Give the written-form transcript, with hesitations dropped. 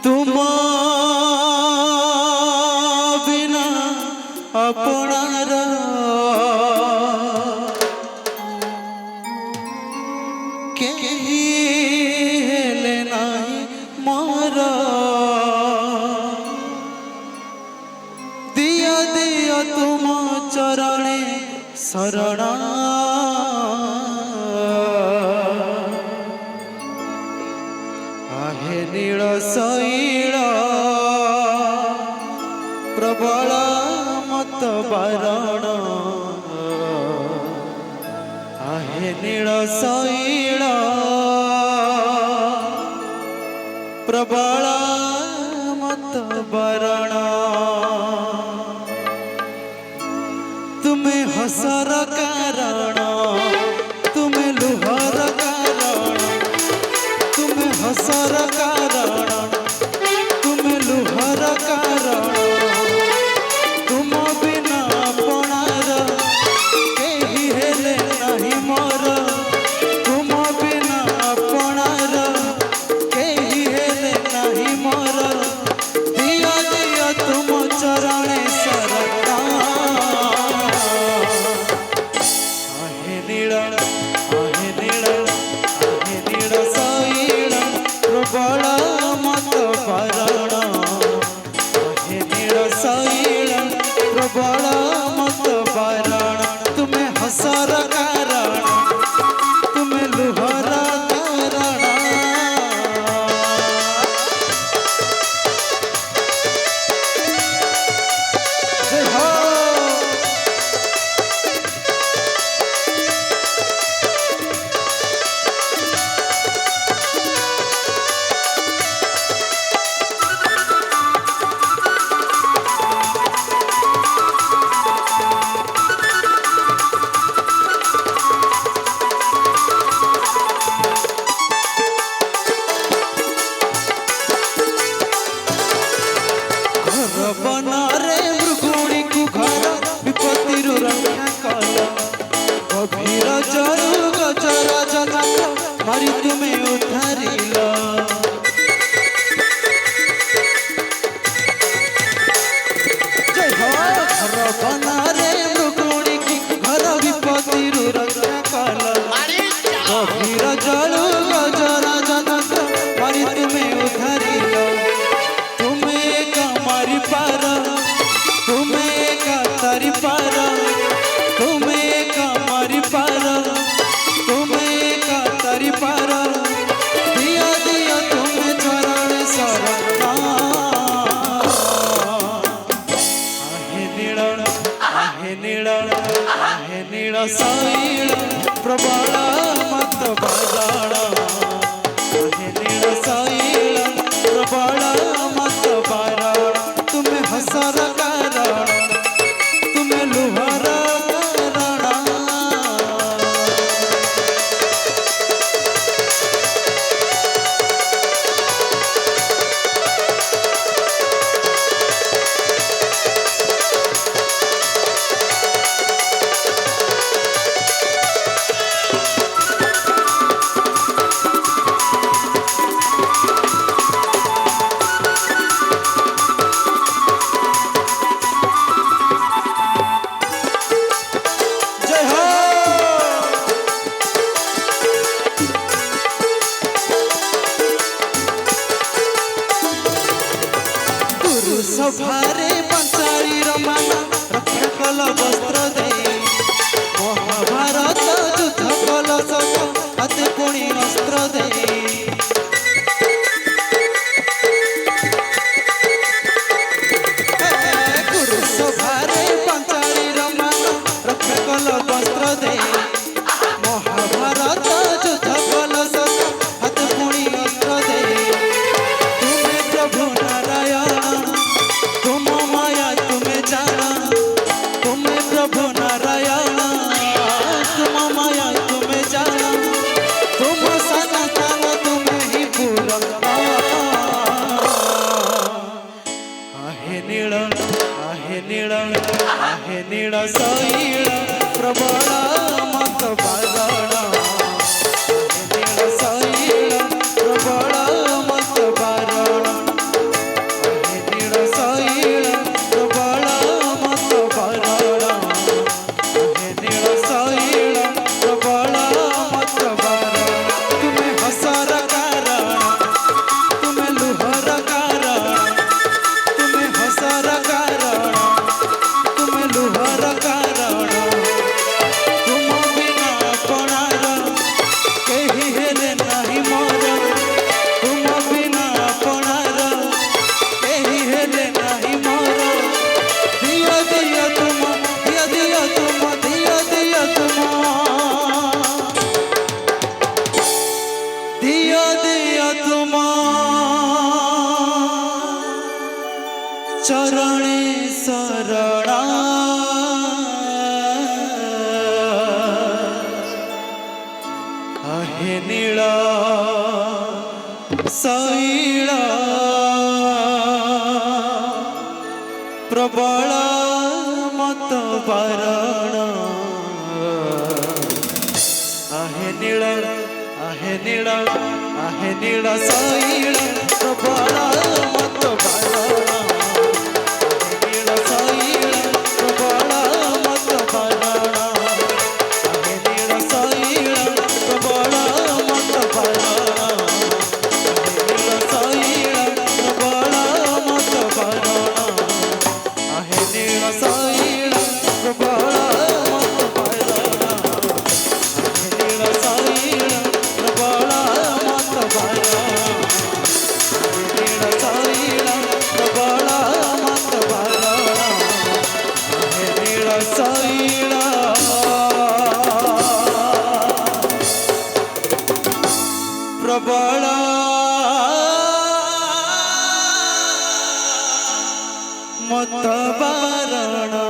तुम बिना अपनार केही हेले नाही मोर दिया दिया तुम चरणे शरण आहे नील शैल प्रबल मत बारण आहे नील शैल प्रबल मत बारण तुम्हें हसर कारण तुम्हें लुहर कारण तुम्हें हसर कारण तुम्हें लुहर कारण तुम बिना अपनार केही हेले नाही मोर तुम बिना अपनार केही हेले नाही मोर दिया दिया तुम चरणे शरण आहे नील शैल प्रबल मत बारण आहे नील शैल प्रबल मत बारण तुम्हें हसर कारण तुम्हें लुहर कारण जय हो बनारे मृगुणी को घर विपत्ति रक्षा कल गभीर जरु गजर जनक मारी तुम्हें उद्धारिल जय हो घर बनारे मृगुणी को घर विपत्ति रक्षा कल गभीर जरु गजर जनक मारी तुम्हें उद्धारिल पार तुम्हें का तारी पार तुम्हें का मारी पार तुम्हें का तारी पार दिया दिया तुम्हें चरण शरण आहे नील शैल प्रबल मत बारण आहे नील शैल प्रबल मत बारण तुम्हें हसर कारण तुम्हें लुहर कारण सभारे पंचारी रमान रक्षा कल वस्त्र दे महाभारत युद्ध कल सब हाथे पुणी अस्त्र दे गुरु सभारे पंचारी रमान रक्षा कल वस्त्र दे महाभारत युद्ध कल सब हाथे पुणी अस्त्र दे तुम्हें प्रभु नारायण तुम माया तुम्हें जाना तुम्हें प्रभु नारायण तुम माया तुम्हें जाना तुम सनातन तुम्हें ही पूरा आहे नील शैल प्रबल मत बारण आहे नील शैल प्रबल मत बारण चरणे शरणा आहे नीला शैला प्रबल मत बारण आहे नीला शैला प्रबल मत बारण प्रबल मत बारण